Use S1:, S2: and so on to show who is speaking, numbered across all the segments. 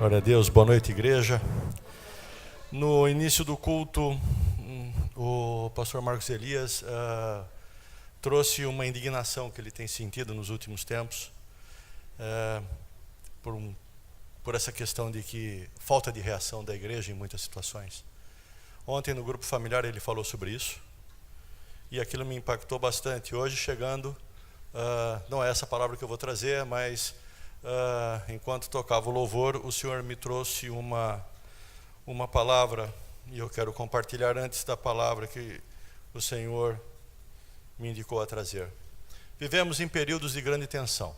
S1: Glória a Deus, boa noite, igreja. No início do culto, o pastor Marcos Elias trouxe uma indignação que ele tem sentido nos últimos tempos, por essa questão de que falta de reação da igreja em muitas situações. Ontem no grupo familiar ele falou sobre isso, e aquilo me impactou bastante. Hoje chegando, não é essa palavra que eu vou trazer, mas enquanto tocava o louvor, o Senhor me trouxe uma palavra, e eu quero compartilhar antes da palavra que o Senhor me indicou a trazer. Vivemos em períodos de grande tensão.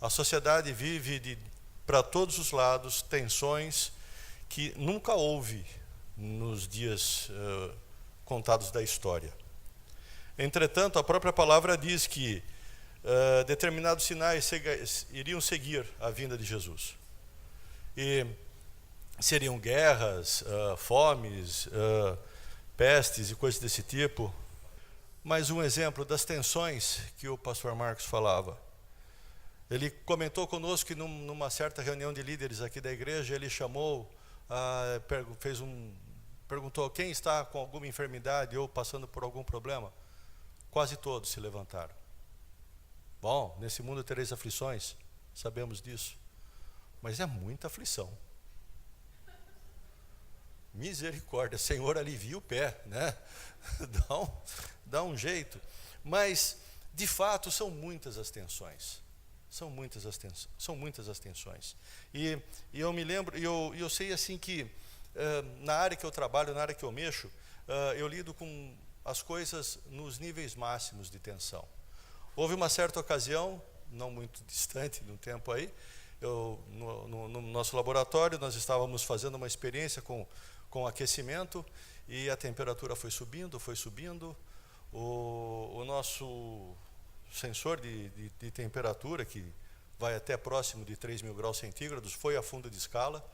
S1: A sociedade vive para todos os lados tensões que nunca houve nos dias contados da história. Entretanto, a própria palavra diz que determinados sinais iriam seguir a vinda de Jesus. E seriam guerras, fomes, pestes e coisas desse tipo. Mas um exemplo das tensões que o pastor Marcos falava. Ele comentou conosco que numa certa reunião de líderes aqui da igreja, ele chamou, perguntou quem está com alguma enfermidade ou passando por algum problema. Quase todos se levantaram. Bom, nesse mundo tereis aflições, sabemos disso, mas é muita aflição. Misericórdia, Senhor, alivia o pé, né? Dá um jeito. Mas, de fato, são muitas as tensões. São muitas as tensões. E eu me lembro, eu sei assim que na área que eu trabalho, na área que eu mexo, eu lido com as coisas nos níveis máximos de tensão. Houve uma certa ocasião, não muito distante, num tempo aí, no nosso laboratório, nós estávamos fazendo uma experiência com aquecimento, e a temperatura foi subindo, o nosso sensor de temperatura, que vai até próximo de 3.000 graus centígrados, foi a fundo de escala,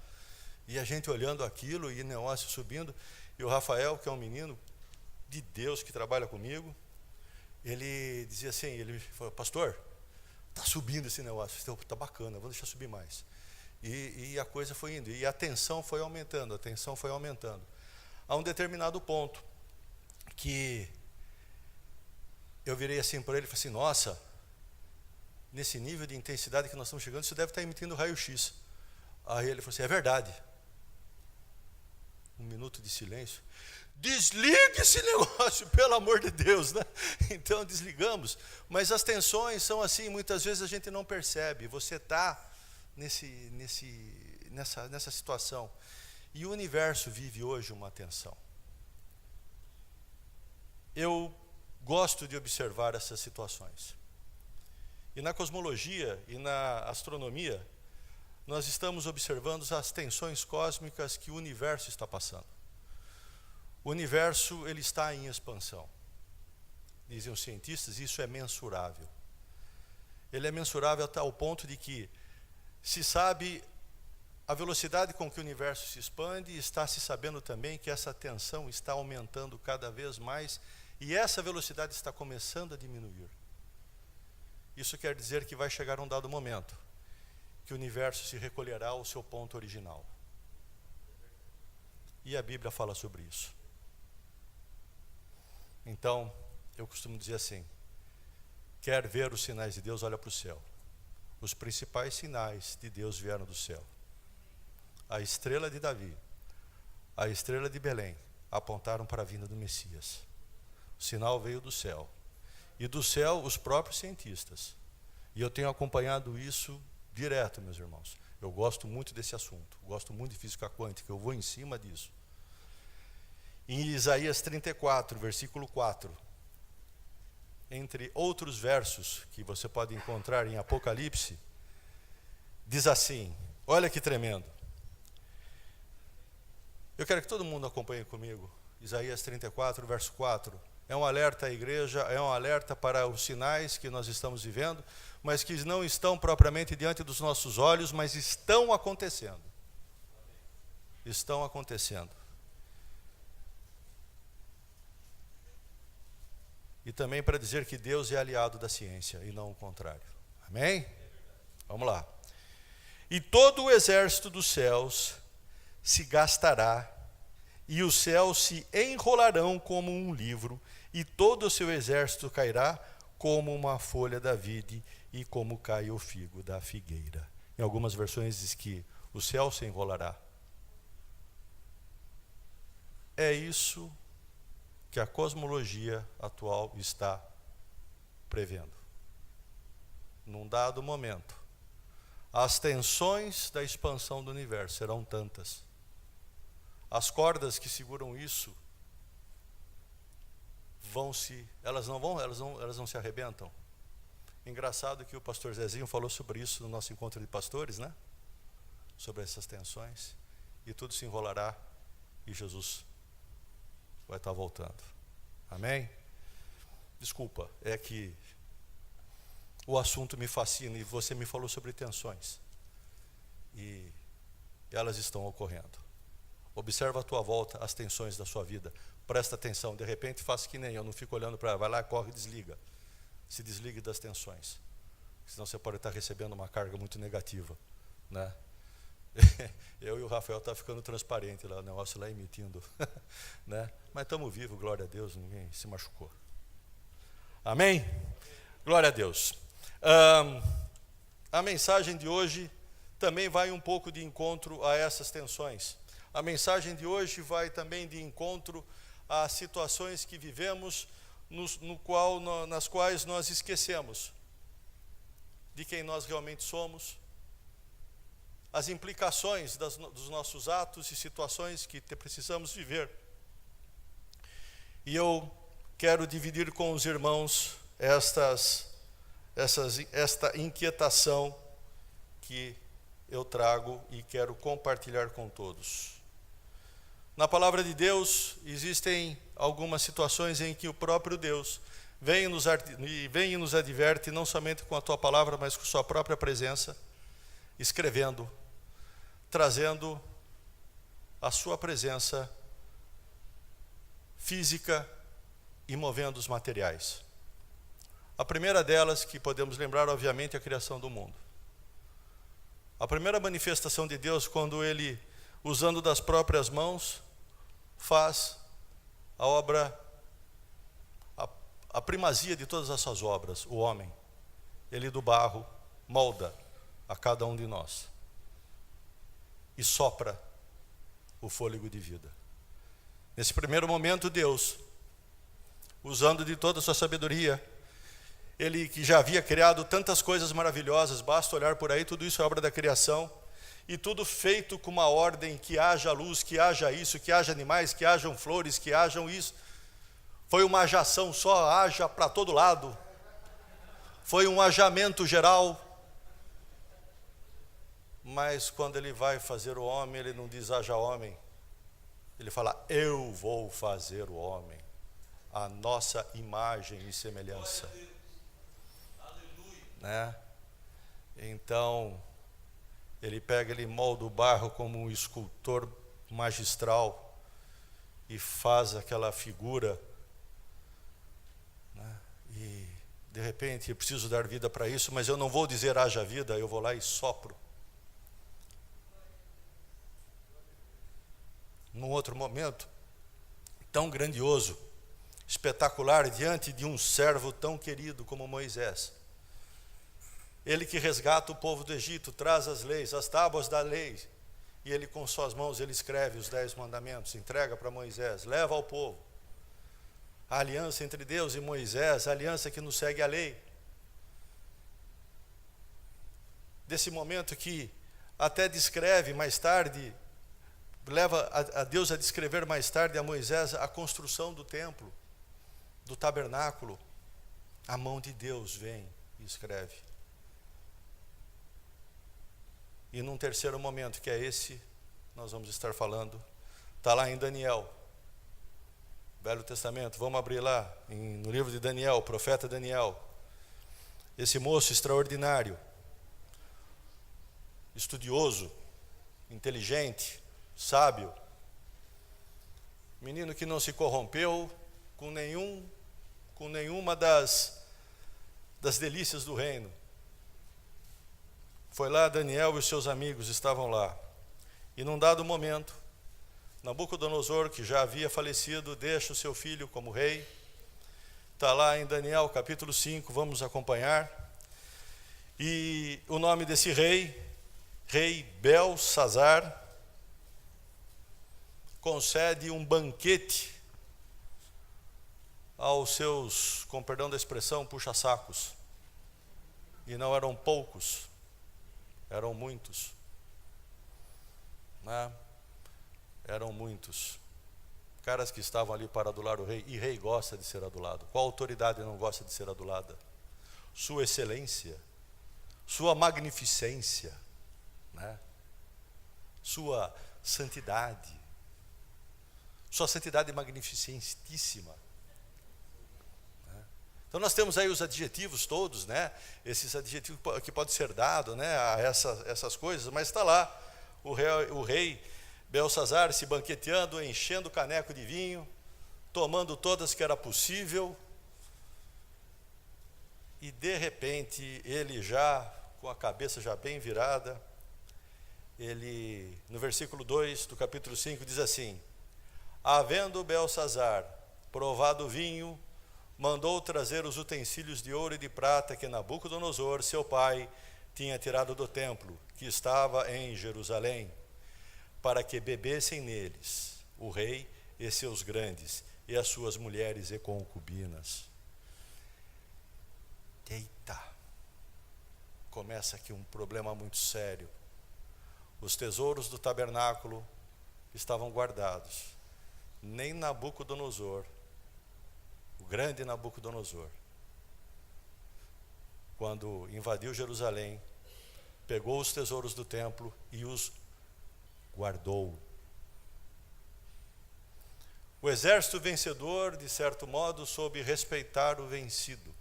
S1: e a gente olhando aquilo, e o negócio subindo, e o Rafael, que é um menino de Deus que trabalha comigo, ele dizia assim, ele falou, pastor, está subindo esse negócio, está bacana, vamos deixar subir mais. E a coisa foi indo, e a tensão foi aumentando, a um determinado ponto, que eu virei assim para ele e falei assim, nossa, nesse nível de intensidade que nós estamos chegando, isso deve estar emitindo raio-x. Aí ele falou assim, é verdade. Um minuto de silêncio. Desligue esse negócio, pelo amor de Deus, né? Então desligamos, mas as tensões são assim, muitas vezes a gente não percebe, você está nessa situação, e o universo vive hoje uma tensão. Eu gosto de observar essas situações, e na cosmologia e na astronomia, nós estamos observando as tensões cósmicas que o universo está passando. O universo, ele está em expansão. Dizem os cientistas, isso é mensurável. Ele é mensurável até o ponto de que se sabe a velocidade com que o universo se expande, e está se sabendo também que essa tensão está aumentando cada vez mais, e essa velocidade está começando a diminuir. Isso quer dizer que vai chegar um dado momento que o universo se recolherá ao seu ponto original. E a Bíblia fala sobre isso. Então, eu costumo dizer assim, quer ver os sinais de Deus, olha para o céu. Os principais sinais de Deus vieram do céu. A estrela de Davi, a estrela de Belém, apontaram para a vinda do Messias. O sinal veio do céu. E do céu, os próprios cientistas. E eu tenho acompanhado isso direto, meus irmãos. Eu gosto muito desse assunto, gosto muito de física quântica, eu vou em cima disso. Em Isaías 34, versículo 4, entre outros versos que você pode encontrar em Apocalipse, diz assim, olha que tremendo. Eu quero que todo mundo acompanhe comigo. Isaías 34, verso 4. É um alerta à igreja, é um alerta para os sinais que nós estamos vivendo, mas que não estão propriamente diante dos nossos olhos, mas estão acontecendo. Estão acontecendo. E também para dizer que Deus é aliado da ciência e não o contrário. Amém? Vamos lá. E todo o exército dos céus se gastará, e os céus se enrolarão como um livro, e todo o seu exército cairá como uma folha da vide, e como cai o figo da figueira. Em algumas versões diz que o céu se enrolará. É isso que a cosmologia atual está prevendo. Num dado momento, as tensões da expansão do universo serão tantas. As cordas que seguram isso elas não se arrebentam. Engraçado que o pastor Zezinho falou sobre isso no nosso encontro de pastores, né? Sobre essas tensões. E tudo se enrolará e Jesus vai estar voltando. Amém? Desculpa, é que o assunto me fascina e você me falou sobre tensões. E elas estão ocorrendo. Observa à tua volta as tensões da sua vida. Presta atenção, de repente faça que nem eu, não fico olhando para, vai lá, corre e desliga. Se desligue das tensões. Senão você pode estar recebendo uma carga muito negativa, né? Eu e o Rafael estamos ficando transparente lá, o negócio lá emitindo, né? Mas estamos vivos, glória a Deus, ninguém se machucou. Amém? Glória a Deus. A mensagem de hoje também vai um pouco de encontro a essas tensões. A mensagem de hoje vai também de encontro a situações que vivemos, nas quais nós esquecemos de quem nós realmente somos, as implicações dos nossos atos e situações que precisamos viver. E eu quero dividir com os irmãos esta inquietação que eu trago e quero compartilhar com todos. Na palavra de Deus, existem algumas situações em que o próprio Deus vem e nos adverte, não somente com a tua palavra, mas com sua própria presença, escrevendo, trazendo a sua presença física e movendo os materiais. A primeira delas, que podemos lembrar, obviamente, é a criação do mundo. A primeira manifestação de Deus, quando Ele, usando das próprias mãos, faz a obra, a primazia de todas essas obras, o homem. Ele do barro molda a cada um de nós e sopra o fôlego de vida. Nesse primeiro momento, Deus, usando de toda a sua sabedoria, Ele que já havia criado tantas coisas maravilhosas, basta olhar por aí, tudo isso é obra da criação, e tudo feito com uma ordem, que haja luz, que haja isso, que haja animais, que hajam flores, que hajam isso. Foi uma ajação só, haja para todo lado. Foi um ajamento geral. Mas quando Ele vai fazer o homem, Ele não diz haja homem. Ele fala, eu vou fazer o homem, a nossa imagem e semelhança. Né? Então, Ele pega, Ele molda o barro como um escultor magistral e faz aquela figura, né? E de repente eu preciso dar vida para isso, mas eu não vou dizer haja vida, eu vou lá e sopro. Num outro momento tão grandioso, espetacular, diante de um servo tão querido como Moisés, Ele que resgata o povo do Egito, traz as leis, as tábuas da lei, e Ele com suas mãos, Ele escreve os 10 mandamentos, entrega para Moisés, leva ao povo. A aliança entre Deus e Moisés, a aliança que nos segue a lei. Desse momento que até descreve mais tarde, leva a Deus a descrever mais tarde a Moisés a construção do templo, do tabernáculo. A mão de Deus vem e escreve. E num terceiro momento, que é esse, nós vamos estar falando, está lá em Daniel, Velho Testamento. Vamos abrir lá, no livro de Daniel, o profeta Daniel. Esse moço extraordinário, estudioso, inteligente, sábio, menino que não se corrompeu com nenhuma das delícias do reino. Foi lá Daniel e os seus amigos estavam lá. E num dado momento, Nabucodonosor, que já havia falecido, deixa o seu filho como rei. Está lá em Daniel capítulo 5, vamos acompanhar. E o nome desse rei, rei Belsazar, concede um banquete aos seus, com perdão da expressão, puxa-sacos. E não eram poucos, eram muitos. Né? Eram muitos. Caras que estavam ali para adular o rei. E rei gosta de ser adulado. Qual autoridade não gosta de ser adulada? Sua excelência, sua magnificência, né? Sua santidade. Sua santidade magnificentíssima. Então nós temos aí os adjetivos todos, né? Esses adjetivos que podem ser dados, né, a essas coisas, mas está lá o rei Belsazar se banqueteando, enchendo o caneco de vinho, tomando todas que era possível, e de repente ele já, com a cabeça já bem virada, ele, no versículo 2 do capítulo 5, diz assim: havendo Belsazar provado o vinho, mandou trazer os utensílios de ouro e de prata que Nabucodonosor, seu pai, tinha tirado do templo, que estava em Jerusalém, para que bebessem neles o rei e seus grandes, e as suas mulheres e concubinas. Eita! Começa aqui um problema muito sério. Os tesouros do tabernáculo estavam guardados. Nem Nabucodonosor, o grande Nabucodonosor, quando invadiu Jerusalém, pegou os tesouros do templo e os guardou. O exército vencedor, de certo modo, soube respeitar o vencido.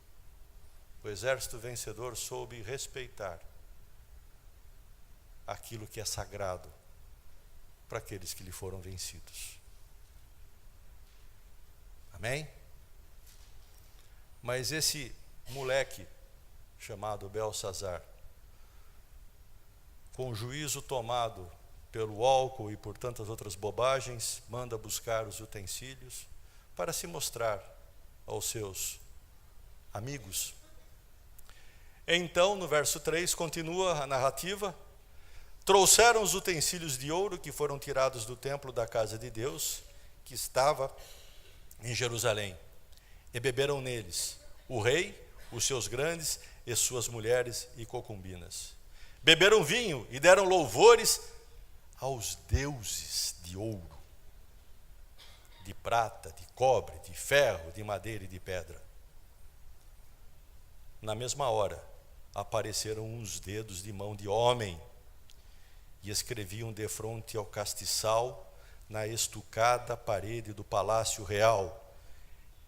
S1: O exército vencedor soube respeitar aquilo que é sagrado para aqueles que lhe foram vencidos. Amém? Mas esse moleque chamado Belsazar, com o juízo tomado pelo álcool e por tantas outras bobagens, manda buscar os utensílios para se mostrar aos seus amigos. Então, no verso 3, continua a narrativa: trouxeram os utensílios de ouro que foram tirados do templo da casa de Deus, que estava em Jerusalém, e beberam neles o rei, os seus grandes e suas mulheres e concubinas. Beberam vinho e deram louvores aos deuses de ouro, de prata, de cobre, de ferro, de madeira e de pedra. Na mesma hora, apareceram uns dedos de mão de homem e escreviam defronte ao castiçal na estucada parede do palácio real.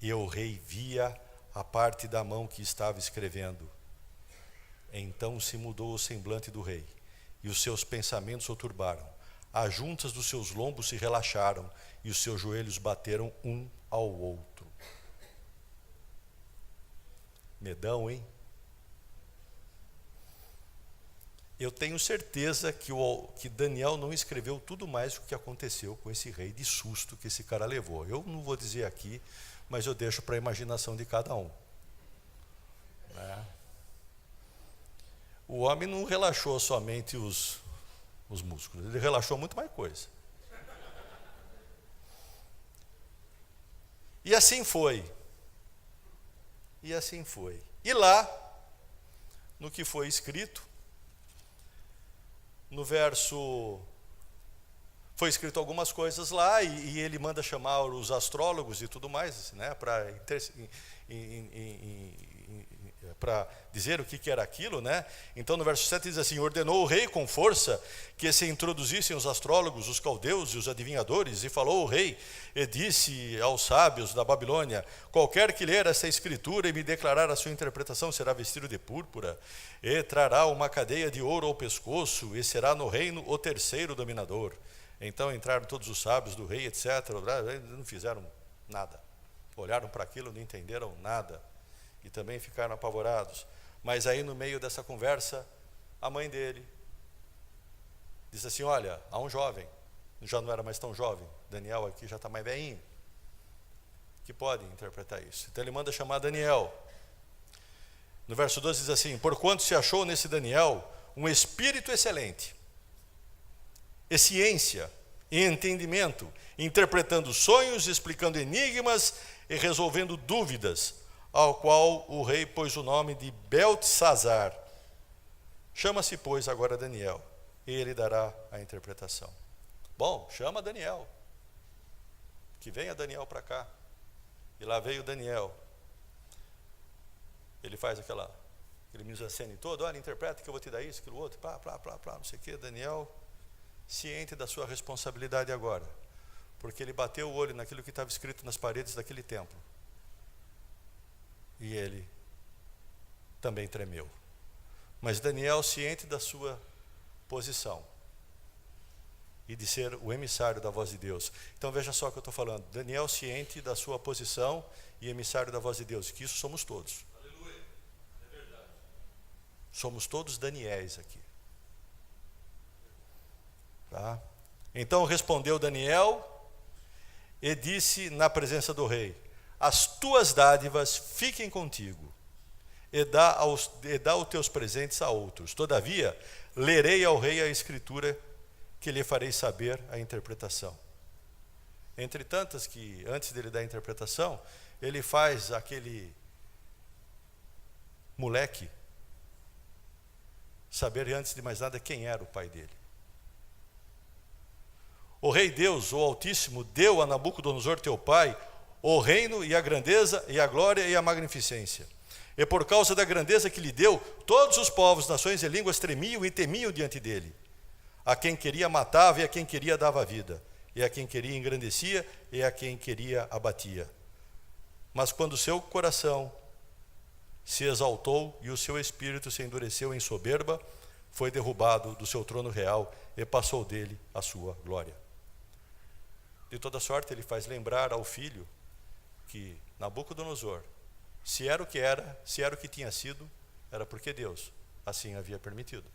S1: E o rei via a parte da mão que estava escrevendo. Então se mudou o semblante do rei, e os seus pensamentos o turbaram. As juntas dos seus lombos se relaxaram, e os seus joelhos bateram um ao outro. Medão, hein? Eu tenho certeza que Daniel não escreveu tudo mais o que aconteceu com esse rei, de susto que esse cara levou. Eu não vou dizer aqui, mas eu deixo para a imaginação de cada um. O homem não relaxou somente os músculos, ele relaxou muito mais coisa. E assim foi. E assim foi. E lá, no que foi escrito, no verso, foi escrito algumas coisas lá, e ele manda chamar os astrólogos e tudo mais, né, para dizer o que era aquilo, né? Então no verso 7 diz assim: ordenou o rei com força que se introduzissem os astrólogos, os caldeus e os adivinhadores, e falou o rei e disse aos sábios da Babilônia: qualquer que ler essa escritura e me declarar a sua interpretação será vestido de púrpura e trará uma cadeia de ouro ao pescoço e será no reino o terceiro dominador. Então entraram todos os sábios do rei, etc. Eles não fizeram nada, olharam para aquilo, não entenderam nada e também ficaram apavorados. Mas aí no meio dessa conversa, a mãe dele disse assim: olha, há um jovem, já não era mais tão jovem, Daniel aqui já está mais velhinho, que pode interpretar isso. Então ele manda chamar Daniel. No verso 12 diz assim: porquanto se achou nesse Daniel um espírito excelente, e ciência, e entendimento, interpretando sonhos, explicando enigmas e resolvendo dúvidas, ao qual o rei pôs o nome de Beltesazar. Chama-se, pois, agora Daniel, e ele dará a interpretação. Bom, chama Daniel, que venha Daniel para cá. E lá veio Daniel. Ele faz aquele mise-en-scène todo: olha, interpreta que eu vou te dar isso, aquilo outro, não sei o quê. Daniel, ciente da sua responsabilidade agora, porque ele bateu o olho naquilo que estava escrito nas paredes daquele templo. E ele também tremeu. Mas Daniel, ciente da sua posição e de ser o emissário da voz de Deus. Então veja só o que eu estou falando. Daniel, ciente da sua posição e emissário da voz de Deus, que isso somos todos.
S2: Aleluia, é verdade.
S1: Somos todos Daniéis aqui. Tá? Então respondeu Daniel e disse na presença do rei: as tuas dádivas fiquem contigo, e dá os teus presentes a outros. Todavia, lerei ao rei a escritura, que lhe farei saber a interpretação. Entre tantas que, antes dele dar a interpretação, ele faz aquele moleque saber, antes de mais nada, quem era o pai dele. O rei Deus, o Altíssimo, deu a Nabucodonosor teu pai o reino e a grandeza e a glória e a magnificência. E por causa da grandeza que lhe deu, todos os povos, nações e línguas tremiam e temiam diante dele. A quem queria matava, e a quem queria dava vida, e a quem queria engrandecia, e a quem queria abatia. Mas quando seu coração se exaltou e o seu espírito se endureceu em soberba, foi derrubado do seu trono real e passou dele a sua glória. De toda sorte, ele faz lembrar ao filho que Nabucodonosor, se era o que era, se era o que tinha sido, era porque Deus assim havia permitido.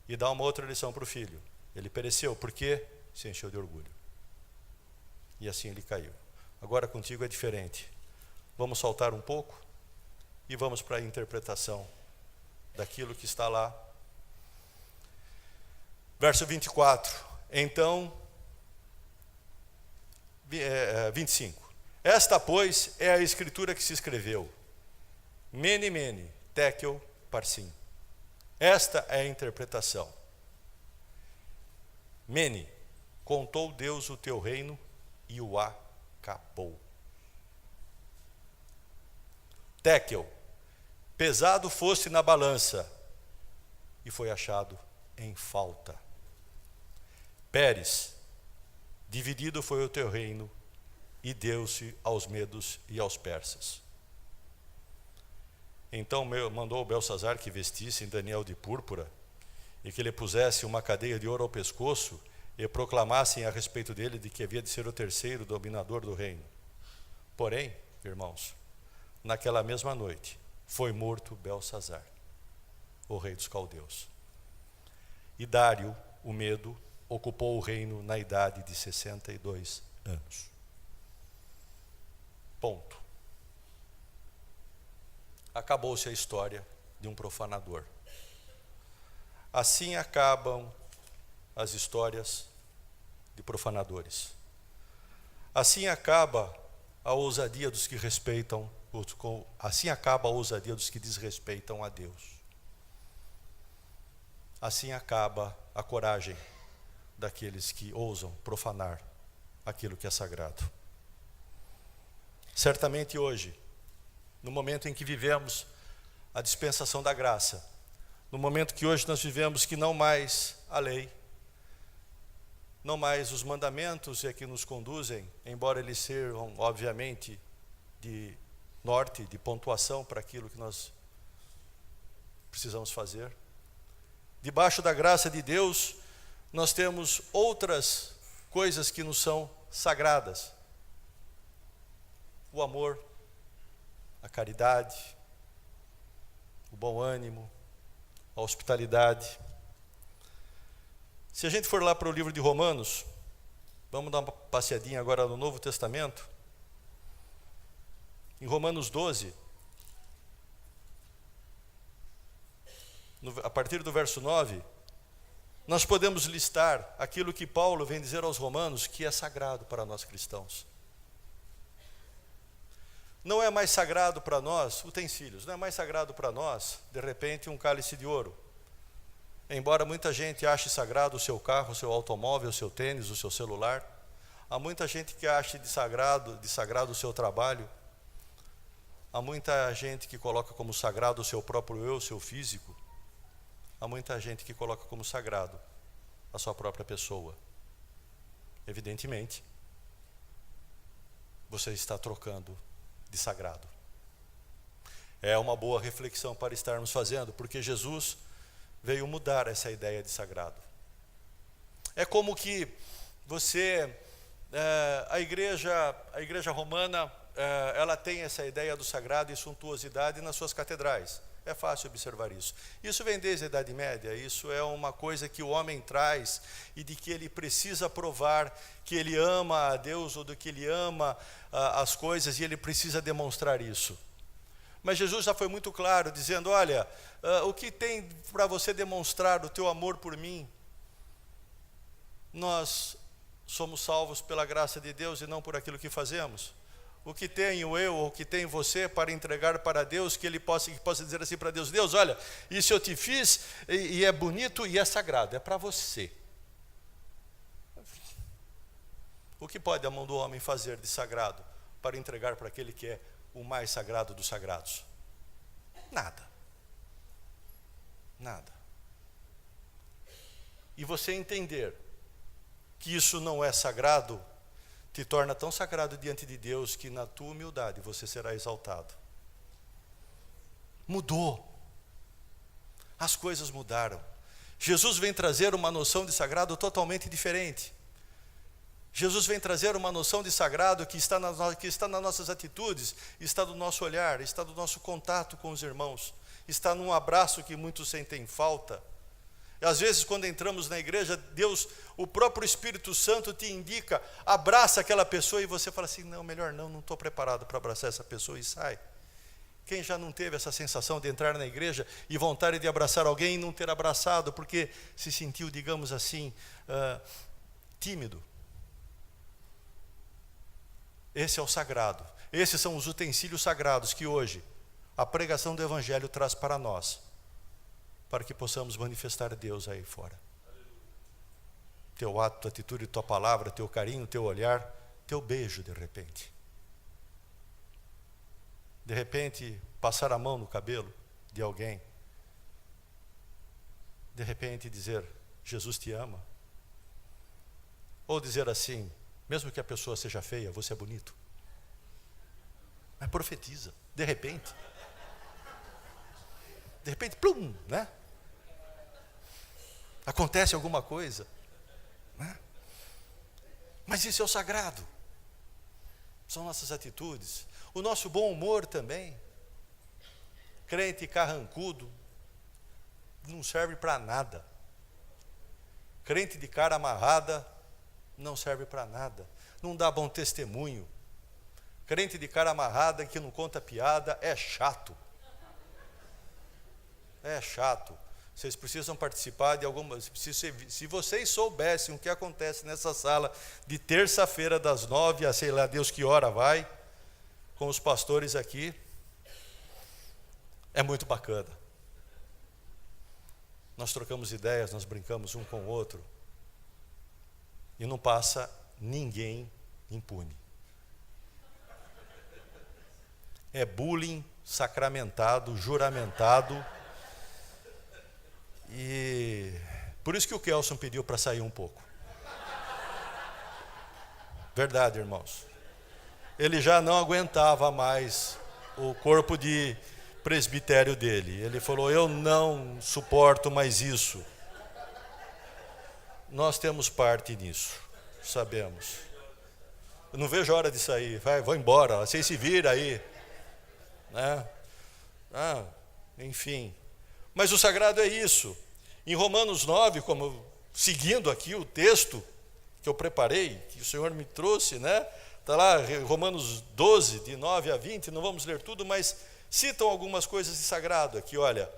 S1: E dá uma outra lição para o filho: ele pereceu porque se encheu de orgulho, e assim ele caiu. Agora contigo é diferente. Vamos saltar um pouco e vamos para a interpretação daquilo que está lá. Verso 24. Então, 25. Esta, pois, é a escritura que se escreveu: Mene, Mene, Tekel, Parsim. Esta é a interpretação. Mene, contou Deus o teu reino e o acabou. Tekel, pesado foste na balança e foi achado em falta. Pérez, dividido foi o teu reino e deu-se aos medos e aos persas. Então mandou Beltesazar que vestissem Daniel de púrpura e que lhe pusessem uma cadeia de ouro ao pescoço e proclamassem a respeito dele de que havia de ser o terceiro dominador do reino. Porém, irmãos, naquela mesma noite foi morto Beltesazar, o rei dos caldeus. E Dário, o Medo, ocupou o reino na idade de 62 anos. Ponto. Acabou-se a história de um profanador. Assim acabam as histórias de profanadores. Assim acaba a ousadia dos que respeitam, assim acaba a ousadia dos que desrespeitam a Deus. Assim acaba a coragem daqueles que ousam profanar aquilo que é sagrado. Certamente hoje, no momento em que vivemos a dispensação da graça, no momento que hoje nós vivemos que não mais a lei, não mais os mandamentos é que nos conduzem, embora eles sejam, obviamente, de norte, de pontuação para aquilo que nós precisamos fazer. Debaixo da graça de Deus, nós temos outras coisas que nos são sagradas: o amor, a caridade, o bom ânimo, a hospitalidade. Se a gente for lá para o livro de Romanos, vamos dar uma passeadinha agora no Novo Testamento. Em Romanos 12, a partir do verso 9, nós podemos listar aquilo que Paulo vem dizer aos romanos que é sagrado para nós cristãos. Não é mais sagrado para nós utensílios, não é mais sagrado para nós, de repente, um cálice de ouro. Embora muita gente ache sagrado o seu carro, o seu automóvel, o seu tênis, o seu celular, há muita gente que ache de sagrado o seu trabalho, há muita gente que coloca como sagrado o seu próprio eu, o seu físico, há muita gente que coloca como sagrado a sua própria pessoa. Evidentemente, você está trocando de sagrado. É uma boa reflexão para estarmos fazendo, porque Jesus veio mudar essa ideia de sagrado. É como que a igreja romana, ela tem essa ideia do sagrado e suntuosidade nas suas catedrais. É fácil observar isso. Isso vem desde a Idade Média, isso é uma coisa que o homem traz e de que ele precisa provar que ele ama a Deus ou do que ele ama as coisas e ele precisa demonstrar isso. Mas Jesus já foi muito claro, dizendo, olha, o que tem para você demonstrar o teu amor por mim? Nós somos salvos pela graça de Deus e não por aquilo que fazemos. O que tenho eu, ou o que tem você para entregar para Deus, que Ele possa dizer assim para Deus, Deus, olha, isso eu te fiz e é bonito e é sagrado, é para você. O que pode a mão do homem fazer de sagrado para entregar para aquele que é o mais sagrado dos sagrados? Nada. Nada. E você entender que isso não é sagrado, te torna tão sagrado diante de Deus que na tua humildade você será exaltado. Mudou. As coisas mudaram. Jesus vem trazer uma noção de sagrado totalmente diferente. Jesus vem trazer uma noção de sagrado que está nas nossas atitudes, está no nosso olhar, está no nosso contato com os irmãos, está num abraço que muitos sentem falta. Às vezes, quando entramos na igreja, Deus, o próprio Espírito Santo te indica, abraça aquela pessoa e você fala assim, não, melhor não estou preparado para abraçar essa pessoa e sai. Quem já não teve essa sensação de entrar na igreja e vontade de abraçar alguém e não ter abraçado, porque se sentiu, digamos assim, tímido? Esse é o sagrado. Esses são os utensílios sagrados que hoje a pregação do Evangelho traz para nós, para que possamos manifestar Deus aí fora. Teu ato, tua atitude, tua palavra, teu carinho, teu olhar, teu beijo de repente. De repente, passar a mão no cabelo de alguém. De repente dizer, Jesus te ama. Ou dizer assim, mesmo que a pessoa seja feia, você é bonito. Mas profetiza, de repente. De repente, plum, né? Acontece alguma coisa, né? Mas isso é o sagrado. São nossas atitudes. O nosso bom humor também. Crente carrancudo não serve para nada. Crente de cara amarrada não serve para nada. Não dá bom testemunho. Crente de cara amarrada que não conta piada é chato. É chato. Vocês precisam participar de algumas... Se vocês soubessem o que acontece nessa sala de terça-feira das 9 a sei lá Deus que hora vai, com os pastores aqui, é muito bacana. Nós trocamos ideias, nós brincamos um com o outro, e não passa ninguém impune. É bullying sacramentado, juramentado. E por isso que o Kelson pediu para sair um pouco. Verdade, irmãos. Ele já não aguentava mais o corpo de presbitério dele. Ele falou, eu não suporto mais isso. Nós temos parte nisso, sabemos. Eu não vejo a hora de sair. Vou embora, vocês se viram aí, né? Enfim. Mas o sagrado é isso. Em Romanos 9, como seguindo aqui o texto que eu preparei, que o Senhor me trouxe, né? Está lá, Romanos 12, de 9 a 20, não vamos ler tudo, mas citam algumas coisas de sagrado aqui, olha.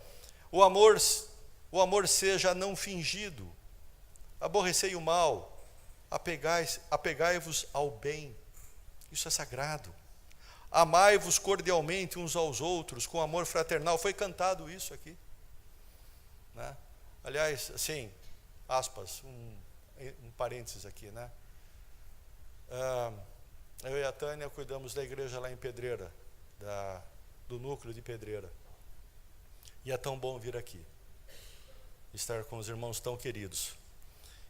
S1: O amor seja não fingido, aborrecei o mal, apegai-vos ao bem, isso é sagrado. Amai-vos cordialmente uns aos outros, com amor fraternal, foi cantado isso aqui, né? Aliás, assim, aspas, um parênteses aqui, né? Eu e a Tânia cuidamos da igreja lá em Pedreira, do núcleo de Pedreira, e é tão bom vir aqui, estar com os irmãos tão queridos,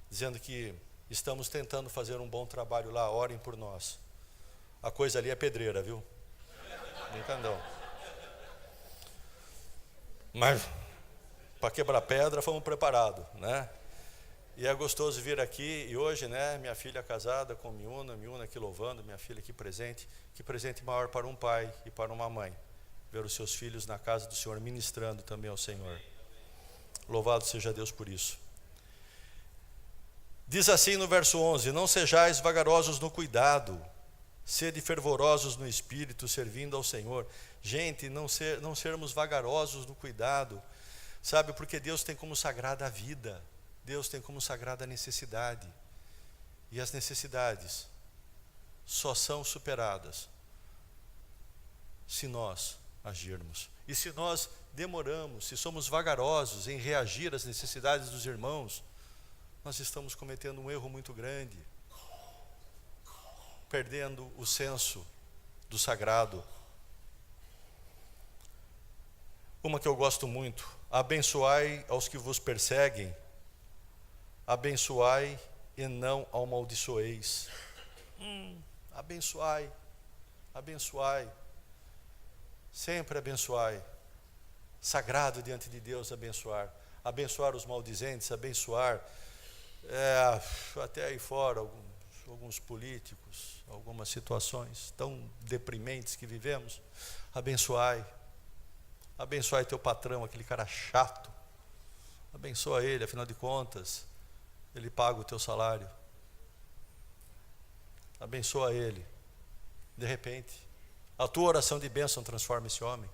S1: dizendo que estamos tentando fazer um bom trabalho lá, orem por nós. A coisa ali é pedreira, viu? Brincandão. Mas para quebrar pedra fomos preparados, né? E é gostoso vir aqui, e hoje, né, minha filha casada com Miúna aqui louvando, minha filha aqui presente, que presente maior para um pai e para uma mãe, ver os seus filhos na casa do Senhor, ministrando também ao Senhor. Louvado seja Deus por isso. Diz assim no verso 11, não sejais vagarosos no cuidado, sede fervorosos no espírito, servindo ao Senhor. Gente, não sermos vagarosos no cuidado, sabe, porque Deus tem como sagrada a vida, Deus tem como sagrada a necessidade, e as necessidades só são superadas se nós agirmos. E se nós demoramos, se somos vagarosos em reagir às necessidades dos irmãos, nós estamos cometendo um erro muito grande, perdendo o senso do sagrado. Uma que eu gosto muito, abençoai aos que vos perseguem, abençoai e não amaldiçoeis. Abençoai, abençoai, sempre abençoai, sagrado diante de Deus abençoar, abençoar os maldizentes, abençoar, até aí fora, alguns políticos, algumas situações tão deprimentes que vivemos, abençoai teu patrão, aquele cara chato, abençoa ele, afinal de contas, ele paga o teu salário, abençoa ele, de repente, a tua oração de bênção transforma esse homem,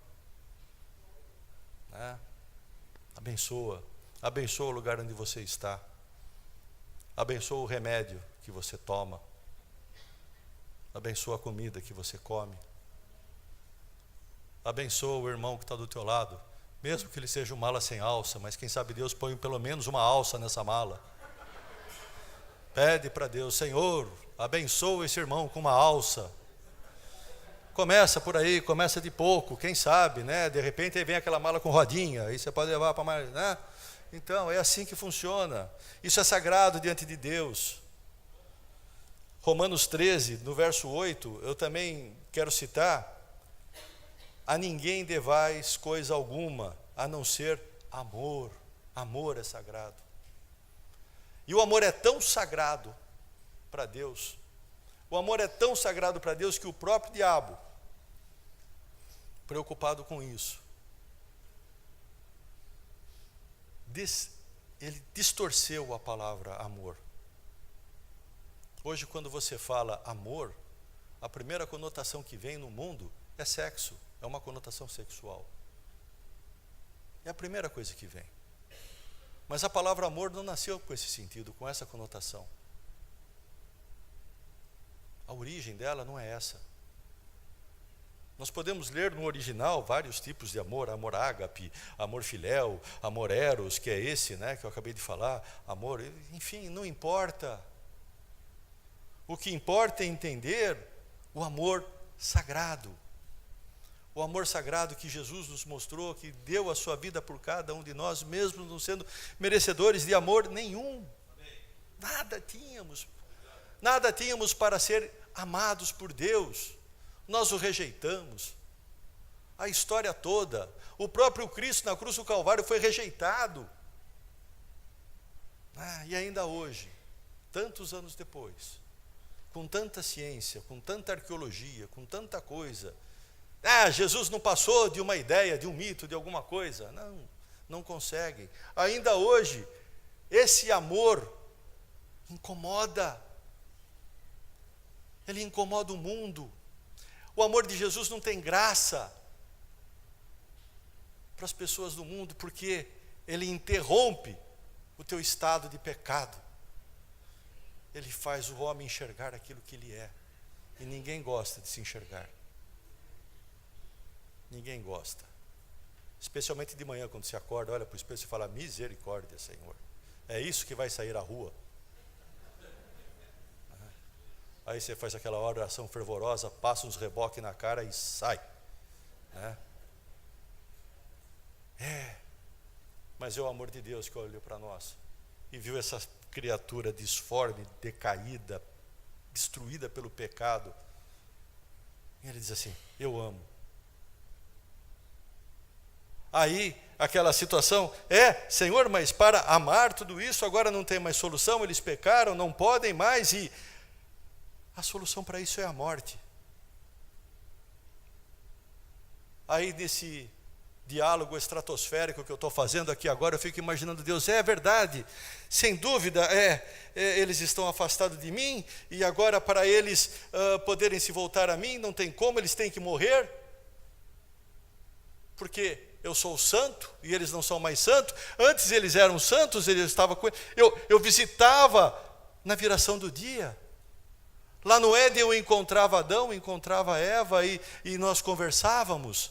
S1: né? Abençoa o lugar onde você está, abençoa o remédio que você toma, abençoa a comida que você come, abençoa o irmão que está do teu lado, mesmo que ele seja um mala sem alça, mas quem sabe Deus põe pelo menos uma alça nessa mala. Pede para Deus, Senhor, abençoa esse irmão com uma alça. Começa por aí, começa de pouco, quem sabe, né? De repente aí vem aquela mala com rodinha, aí você pode levar para mais, né? Então, é assim que funciona. Isso é sagrado diante de Deus. Romanos 13, no verso 8, eu também quero citar: a ninguém devais coisa alguma, a não ser amor. Amor é sagrado. E o amor é tão sagrado para Deus, o amor é tão sagrado para Deus que o próprio diabo, preocupado com isso, ele distorceu a palavra amor. Hoje, quando você fala amor, a primeira conotação que vem no mundo é sexo, é uma conotação sexual. É a primeira coisa que vem. Mas a palavra amor não nasceu com esse sentido, com essa conotação. A origem dela não é essa. Nós podemos ler no original vários tipos de amor, amor ágape, amor filéu, amor eros, que é esse, né, que eu acabei de falar, amor, enfim, não importa. O que importa é entender o amor sagrado. O amor sagrado que Jesus nos mostrou, que deu a sua vida por cada um de nós, mesmo não sendo merecedores de amor nenhum. Nada tínhamos para ser amados por Deus. Nós o rejeitamos. A história toda, o próprio Cristo na cruz do Calvário foi rejeitado. E ainda hoje, tantos anos depois, com tanta ciência, com tanta arqueologia, com tanta coisa, Jesus não passou de uma ideia, de um mito, de alguma coisa. não conseguem. Ainda hoje, esse amor incomoda. Ele incomoda o mundo. O amor de Jesus não tem graça para as pessoas do mundo, porque ele interrompe o teu estado de pecado. Ele faz o homem enxergar aquilo que ele é. E ninguém gosta de se enxergar. Ninguém gosta. Especialmente de manhã, quando você acorda, olha para o espelho e fala: misericórdia, Senhor. É isso que vai sair à rua. Aí você faz aquela oração fervorosa, passa uns reboques na cara e sai. Mas é o amor de Deus que olhou para nós e viu essa criatura disforme, decaída, destruída pelo pecado. E ele diz assim: eu amo. Aí, aquela situação, Senhor, mas para amar tudo isso, agora não tem mais solução, eles pecaram, não podem mais, e a solução para isso é a morte. Aí, nesse diálogo estratosférico que eu estou fazendo aqui agora, eu fico imaginando Deus, é verdade, sem dúvida, eles estão afastados de mim, e agora para eles poderem se voltar a mim, não tem como, eles têm que morrer, porque eu sou santo, e eles não são mais santos. Antes eles eram santos, eles estavam com eu visitava na viração do dia. Lá no Éden eu encontrava Adão, encontrava Eva, e nós conversávamos.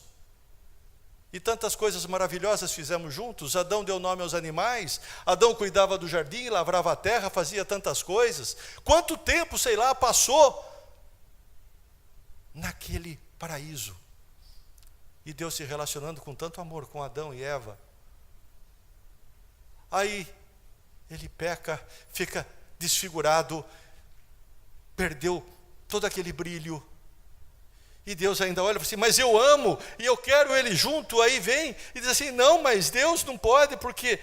S1: E tantas coisas maravilhosas fizemos juntos. Adão deu nome aos animais, Adão cuidava do jardim, lavrava a terra, fazia tantas coisas. Quanto tempo, sei lá, passou naquele paraíso. E Deus se relacionando com tanto amor com Adão e Eva. Aí ele peca, fica desfigurado, perdeu todo aquele brilho. E Deus ainda olha e fala assim: mas eu amo e eu quero ele junto. Aí vem e diz assim: não, mas Deus não pode, porque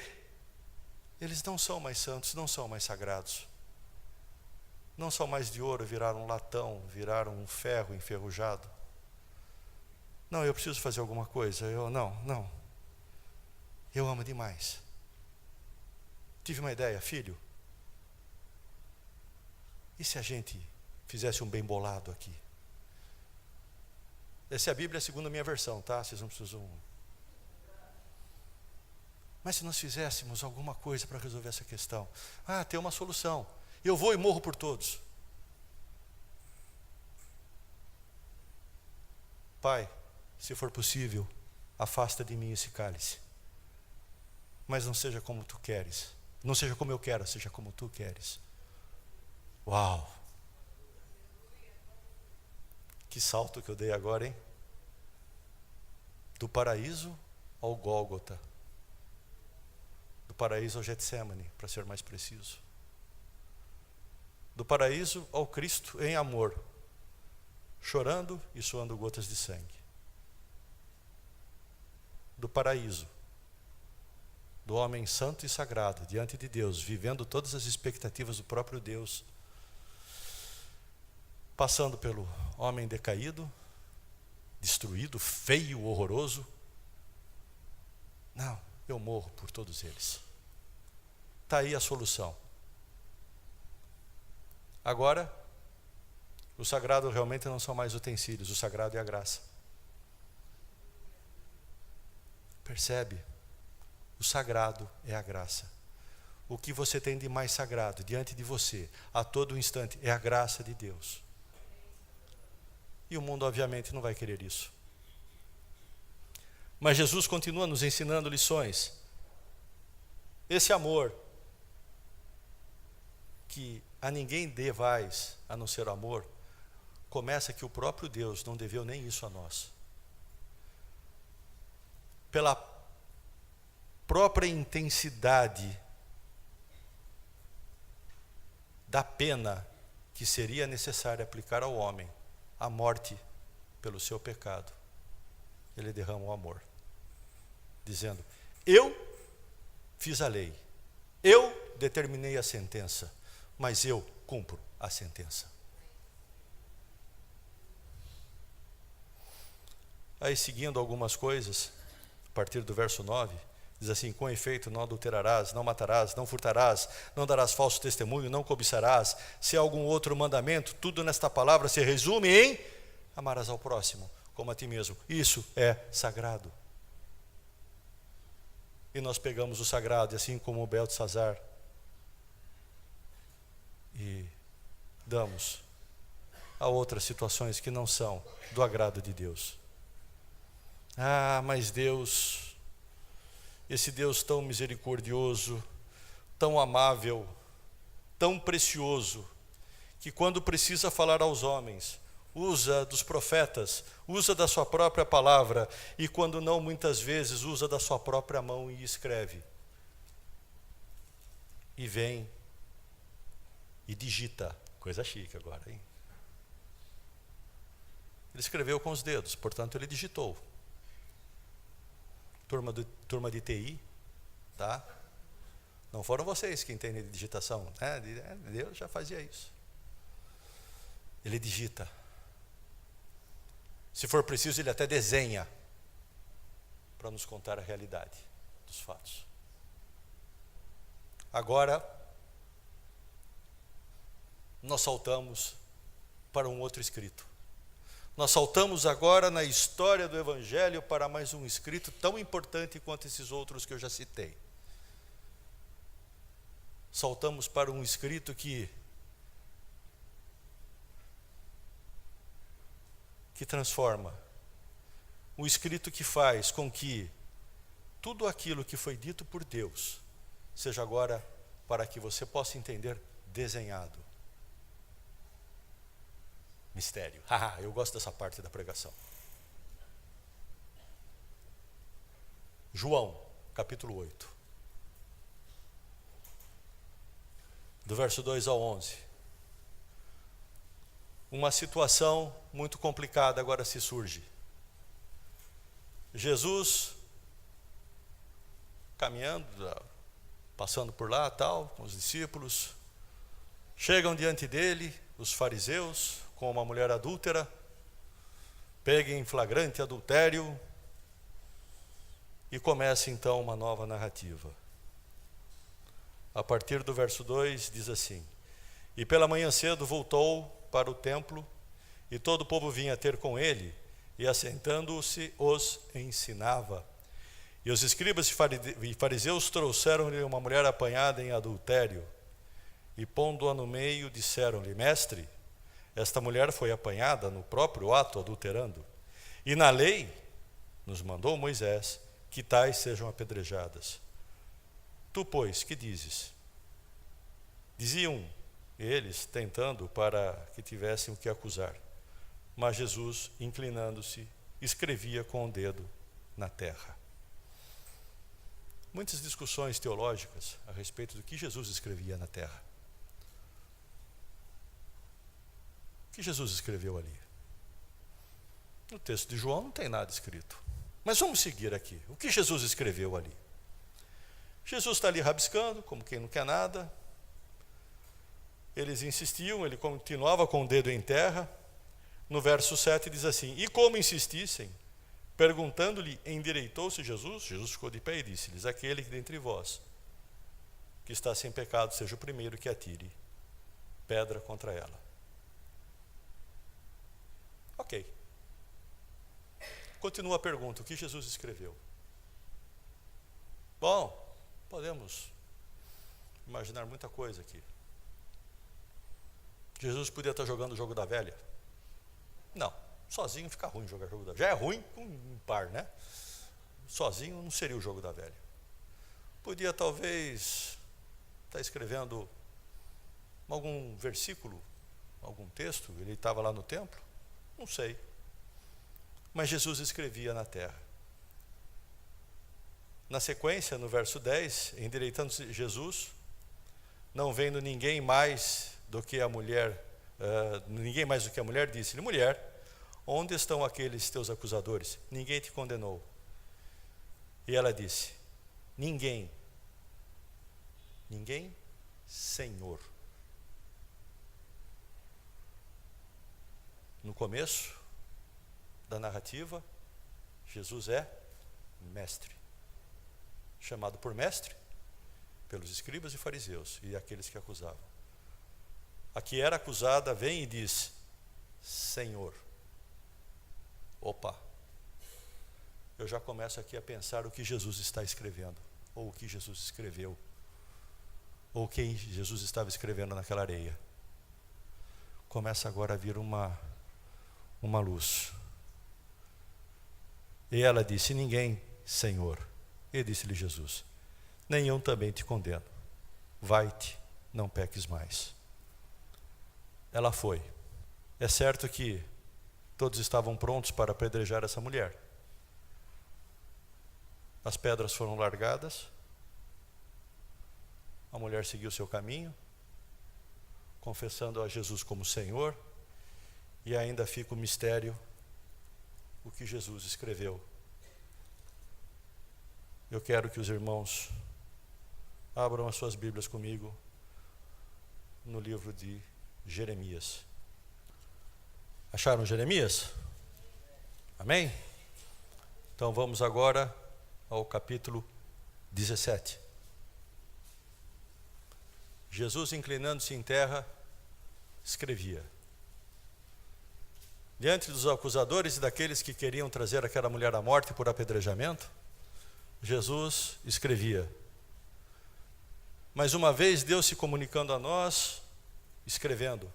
S1: eles não são mais santos, não são mais sagrados. Não são mais de ouro, viraram um latão, viraram um ferro enferrujado. Não, eu preciso fazer alguma coisa. Não. Eu amo demais. Tive uma ideia, filho. E se a gente fizesse um bem bolado aqui? Essa é a Bíblia segundo a minha versão, tá? Vocês não precisam. Mas se nós fizéssemos alguma coisa para resolver essa questão? Tem uma solução. Eu vou e morro por todos. Pai, se for possível, afasta de mim esse cálice. Mas não seja como tu queres. Não seja como eu quero, seja como tu queres. Uau! Que salto que eu dei agora, hein? Do paraíso ao Gólgota. Do paraíso ao Getsemane, para ser mais preciso. Do paraíso ao Cristo em amor, chorando e suando gotas de sangue. Do paraíso, do homem santo e sagrado, diante de Deus, vivendo todas as expectativas do próprio Deus, passando pelo homem decaído, destruído, feio, horroroso. Não, eu morro por todos eles. Está aí a solução. Agora, o sagrado realmente não são mais utensílios, o sagrado é a graça. Percebe? O sagrado é a graça. O que você tem de mais sagrado diante de você, a todo instante, é a graça de Deus. E o mundo, obviamente, não vai querer isso. Mas Jesus continua nos ensinando lições. Esse amor, que a ninguém devais a não ser amor, começa que o próprio Deus não deveu nem isso a nós. Pela própria intensidade da pena que seria necessário aplicar ao homem, a morte pelo seu pecado, ele derrama o amor, dizendo: eu fiz a lei, eu determinei a sentença, mas eu cumpro a sentença. Aí, seguindo algumas coisas, a partir do verso 9, Diz assim: com efeito, não adulterarás, não matarás, não furtarás, não darás falso testemunho, não cobiçarás. Se há algum outro mandamento, tudo nesta palavra se resume em: amarás ao próximo como a ti mesmo. Isso é sagrado. E nós pegamos o sagrado, assim como o Beltesazar, e damos a outras situações que não são do agrado de Deus. Ah, mas Deus, esse Deus tão misericordioso, tão amável, tão precioso, que quando precisa falar aos homens, usa dos profetas, usa da sua própria palavra, e quando não, muitas vezes, usa da sua própria mão e escreve. E vem e digita. Coisa chique agora, hein? Ele escreveu com os dedos, portanto ele digitou. Turma de TI, tá? Não foram vocês que entendem de digitação, né? Deus já fazia isso. Ele digita. Se for preciso, ele até desenha para nos contar a realidade dos fatos. Agora, nós saltamos para um outro escrito. Nós saltamos agora na história do Evangelho para mais um escrito tão importante quanto esses outros que eu já citei. Saltamos para um escrito que transforma, um escrito que faz com que tudo aquilo que foi dito por Deus seja agora, para que você possa entender, desenhado. Mistério. Eu gosto dessa parte da pregação. João, capítulo 8. Do verso 2 ao 11. Uma situação muito complicada agora se surge. Jesus, caminhando, passando por lá, tal, com os discípulos, chegam diante dele os fariseus com uma mulher adúltera, pega em flagrante adultério, e começa então uma nova narrativa. A partir do verso 2 diz assim: e pela manhã cedo voltou para o templo, e todo o povo vinha ter com ele, e assentando-se os ensinava. E os escribas e fariseus trouxeram-lhe uma mulher apanhada em adultério, e pondo-a no meio, disseram-lhe: mestre, esta mulher foi apanhada no próprio ato adulterando, e na lei nos mandou Moisés que tais sejam apedrejadas. Tu, pois, que dizes? Diziam eles, tentando para que tivessem o que acusar. Mas Jesus, inclinando-se, escrevia com o dedo na terra. Muitas discussões teológicas a respeito do que Jesus escrevia na terra. O que Jesus escreveu ali? No texto de João não tem nada escrito. Mas vamos seguir aqui. O que Jesus escreveu ali? Jesus está ali rabiscando, como quem não quer nada. Eles insistiam, ele continuava com o dedo em terra. No verso 7 diz assim: e como insistissem, perguntando-lhe, endireitou-se Jesus. Jesus ficou de pé e disse-lhes: aquele que dentre vós que está sem pecado seja o primeiro que atire pedra contra ela. Ok. Continua a pergunta: o que Jesus escreveu? Bom, podemos imaginar muita coisa aqui. Jesus podia estar jogando o jogo da velha? Não, sozinho fica ruim jogar o jogo da velha. Já é ruim com um par, né? Sozinho não seria o jogo da velha. Podia talvez estar escrevendo algum versículo, algum texto, ele estava lá no templo, não sei. Mas Jesus escrevia na terra. Na sequência, no verso 10, endireitando-se Jesus, não vendo ninguém mais do que a mulher, disse-lhe: mulher, onde estão aqueles teus acusadores? Ninguém te condenou. E ela disse: ninguém, Senhor. No começo da narrativa, Jesus é mestre. chamado por mestre, pelos escribas e fariseus e aqueles que acusavam. A que era acusada vem e diz: Senhor. Opa! Eu já começo aqui a pensar o que Jesus está escrevendo, ou o que Jesus escreveu, ou quem Jesus estava escrevendo naquela areia. Começa agora a vir uma luz. E ela disse: ninguém, Senhor. E disse-lhe Jesus: nem eu também te condeno. Vai-te, não peques mais. Ela foi. É certo que todos estavam prontos para apedrejar essa mulher. As pedras foram largadas. A mulher seguiu seu caminho, confessando a Jesus como Senhor. E ainda fica o mistério, o que Jesus escreveu. Eu quero que os irmãos abram as suas Bíblias comigo no livro de Jeremias. Acharam Jeremias? Amém? Então vamos agora ao capítulo 17. Jesus, inclinando-se em terra, escrevia. Diante dos acusadores e daqueles que queriam trazer aquela mulher à morte por apedrejamento, Jesus escrevia. Mais uma vez, Deus se comunicando a nós, escrevendo.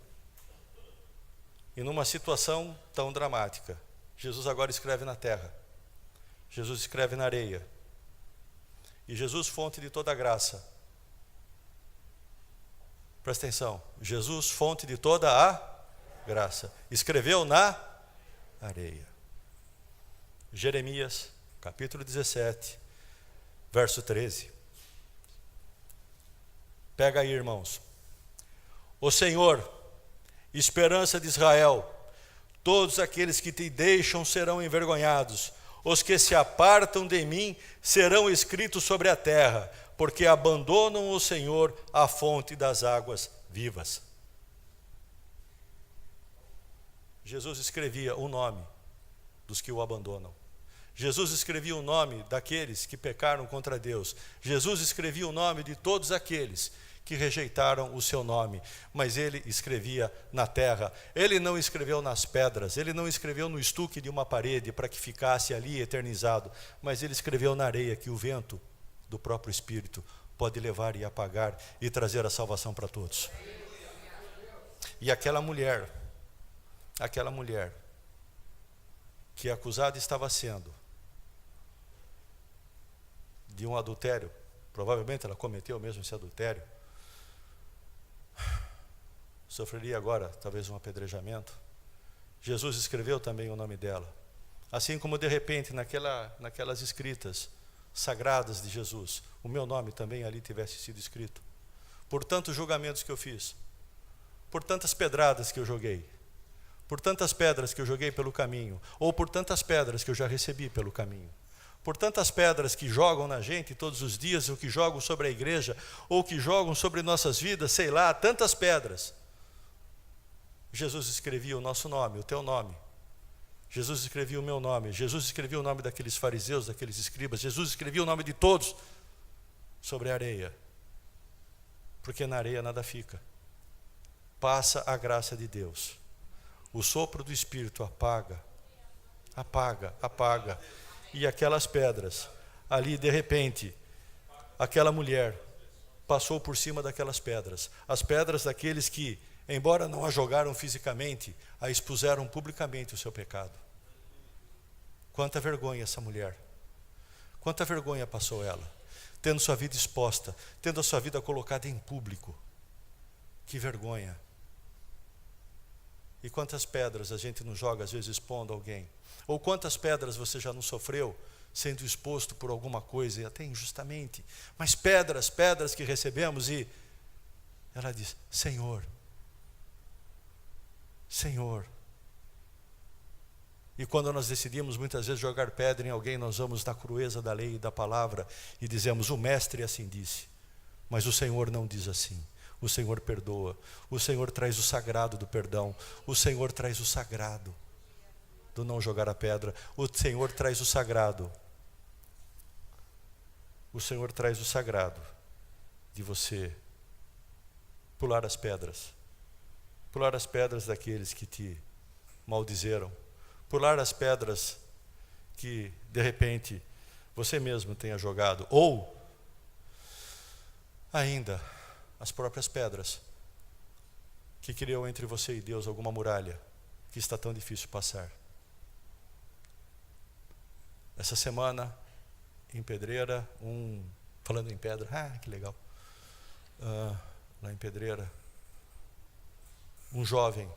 S1: E numa situação tão dramática, Jesus agora escreve na terra. Jesus escreve na areia. E Jesus, fonte de toda graça. Presta atenção. Jesus, fonte de toda a graça. Escreveu na areia. Jeremias, capítulo 17, verso 13. Pega aí, irmãos. O Senhor, esperança de Israel, todos aqueles que te deixam serão envergonhados. Os que se apartam de mim serão escritos sobre a terra, porque abandonam o Senhor, a fonte das águas vivas. Jesus escrevia o nome dos que o abandonam. Jesus escrevia o nome daqueles que pecaram contra Deus. Jesus escrevia o nome de todos aqueles que rejeitaram o seu nome, mas ele escrevia na terra. Ele não escreveu nas pedras, ele não escreveu no estuque de uma parede para que ficasse ali eternizado, mas ele escreveu na areia, que o vento do próprio Espírito pode levar e apagar e trazer a salvação para todos. E aquela mulher que acusada estava sendo de um adultério, provavelmente ela cometeu mesmo esse adultério, sofreria agora talvez um apedrejamento. Jesus escreveu também o nome dela, assim como de repente naquelas escritas sagradas de Jesus, o meu nome também ali tivesse sido escrito. Por tantos julgamentos que eu fiz, por tantas pedradas que eu joguei, por tantas pedras que eu joguei pelo caminho, ou por tantas pedras que eu já recebi pelo caminho, por tantas pedras que jogam na gente todos os dias, ou que jogam sobre a igreja, ou que jogam sobre nossas vidas, sei lá, tantas pedras. Jesus escrevia o nosso nome, o teu nome. Jesus escrevia o meu nome. Jesus escrevia o nome daqueles fariseus, daqueles escribas. Jesus escrevia o nome de todos sobre a areia. Porque na areia nada fica. Passa a graça de Deus. O sopro do Espírito apaga. E aquelas pedras, ali de repente, aquela mulher passou por cima daquelas pedras. As pedras daqueles que, embora não a jogaram fisicamente, a expuseram publicamente o seu pecado. Quanta vergonha essa mulher. Quanta vergonha passou ela, tendo sua vida exposta, tendo a sua vida colocada em público. Que vergonha. E quantas pedras a gente não joga, às vezes expondo alguém. Ou quantas pedras você já não sofreu, sendo exposto por alguma coisa, e até injustamente. Mas pedras que recebemos, e ela diz: Senhor. E quando nós decidimos muitas vezes jogar pedra em alguém, nós vamos na crueza da lei e da palavra e dizemos: o mestre assim disse. Mas o Senhor não diz assim. O Senhor perdoa. O Senhor traz o sagrado do perdão. O Senhor traz o sagrado do não jogar a pedra. O Senhor traz o sagrado o Senhor traz o sagrado de você pular as pedras daqueles que te maldizeram, pular as pedras que de repente você mesmo tenha jogado, ou ainda as próprias pedras que criou entre você e Deus alguma muralha que está tão difícil passar. Essa semana, em Pedreira, falando em pedra, que legal, lá em Pedreira, um jovem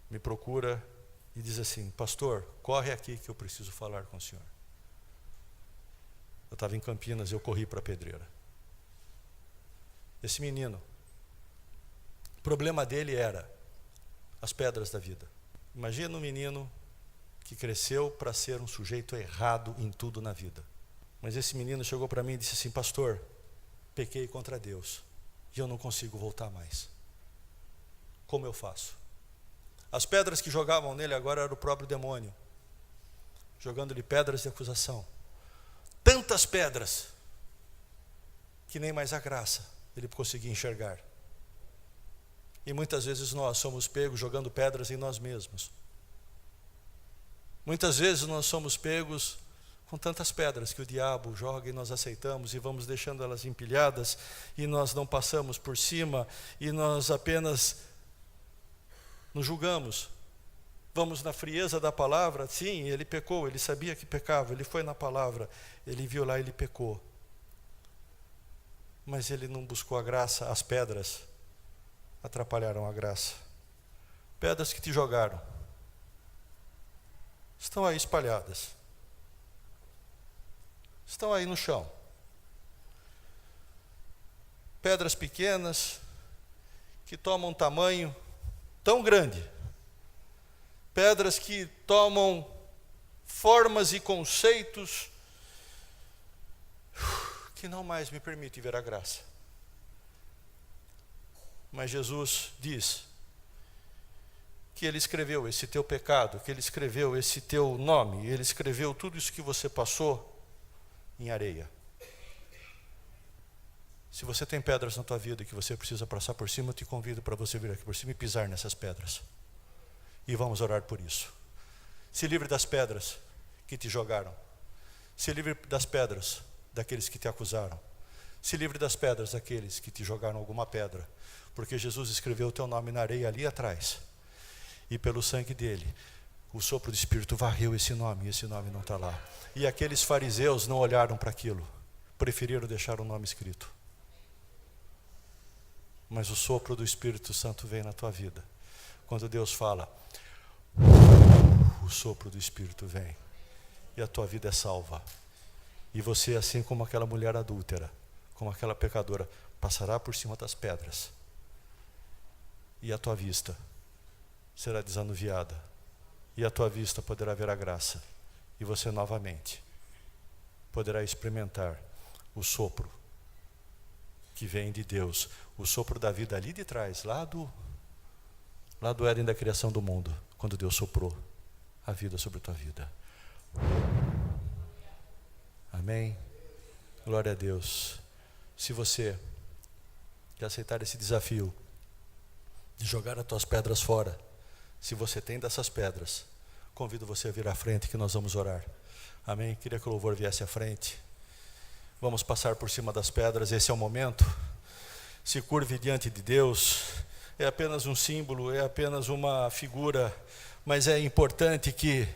S1: me procura e diz assim: pastor, corre aqui que eu preciso falar com o senhor. Eu estava em Campinas e eu corri para Pedreira. Esse menino, o problema dele era as pedras da vida. Imagina um menino que cresceu para ser um sujeito errado em tudo na vida. Mas esse menino chegou para mim e disse assim: pastor, pequei contra Deus e eu não consigo voltar mais. Como eu faço? As pedras que jogavam nele agora era o próprio demônio, jogando-lhe pedras de acusação. Tantas pedras que nem mais a graça ele conseguia enxergar. E muitas vezes nós somos pegos jogando pedras em nós mesmos. Muitas vezes nós somos pegos com tantas pedras que o diabo joga e nós aceitamos e vamos deixando elas empilhadas e nós não passamos por cima e nós apenas nos julgamos. Vamos na frieza da palavra, sim, ele pecou, ele sabia que pecava, ele foi na palavra, ele viu lá, ele pecou. Mas ele não buscou a graça, as pedras atrapalharam a graça. Pedras que te jogaram estão aí espalhadas, estão aí no chão. Pedras pequenas que tomam tamanho tão grande, pedras que tomam formas e conceitos que não mais me permitem ver a graça. Mas Jesus diz que Ele escreveu esse teu pecado, que Ele escreveu esse teu nome, Ele escreveu tudo isso que você passou em areia. Se você tem pedras na tua vida que você precisa passar por cima, eu te convido para você vir aqui por cima e pisar nessas pedras. E vamos orar por isso. Se livre das pedras que te jogaram. Se livre das pedras daqueles que te acusaram. Se livre das pedras daqueles que te jogaram alguma pedra. Porque Jesus escreveu o teu nome na areia ali atrás. E pelo sangue dele, o sopro do Espírito varreu esse nome, e esse nome não está lá. E aqueles fariseus não olharam para aquilo, preferiram deixar o nome escrito. Mas o sopro do Espírito Santo vem na tua vida. Quando Deus fala, o sopro do Espírito vem, e a tua vida é salva. E você, assim como aquela mulher adúltera, como aquela pecadora, passará por cima das pedras. E a tua vista será desanuviada. E a tua vista poderá ver a graça. E você novamente poderá experimentar o sopro que vem de Deus. O sopro da vida ali de trás, lá do Éden da criação do mundo. Quando Deus soprou a vida sobre a tua vida. Amém? Glória a Deus. Se você quer aceitar esse desafio de jogar as tuas pedras fora, se você tem dessas pedras, convido você a vir à frente que nós vamos orar. Amém? Queria que o louvor viesse à frente. Vamos passar por cima das pedras, esse é o momento. Se curve diante de Deus. É apenas um símbolo, é apenas uma figura, mas é importante que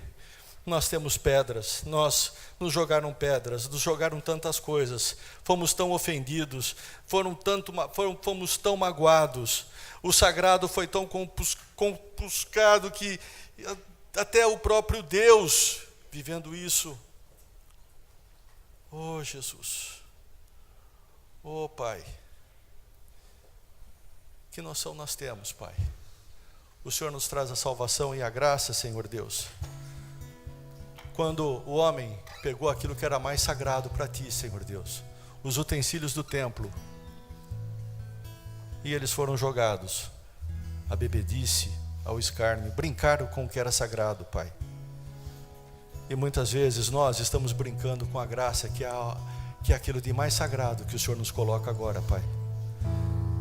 S1: nós temos pedras, nos jogaram tantas coisas, fomos tão ofendidos, fomos tão magoados, o sagrado foi tão compuscado que até o próprio Deus, vivendo isso, oh Jesus, oh Pai, que noção nós temos, Pai? O Senhor nos traz a salvação e a graça, Senhor Deus. Quando o homem pegou aquilo que era mais sagrado para Ti, Senhor Deus, os utensílios do templo, e eles foram jogados à bebedice, ao escárnio, brincaram com o que era sagrado, Pai. E muitas vezes nós estamos brincando com a graça que é aquilo de mais sagrado que o Senhor nos coloca agora, Pai.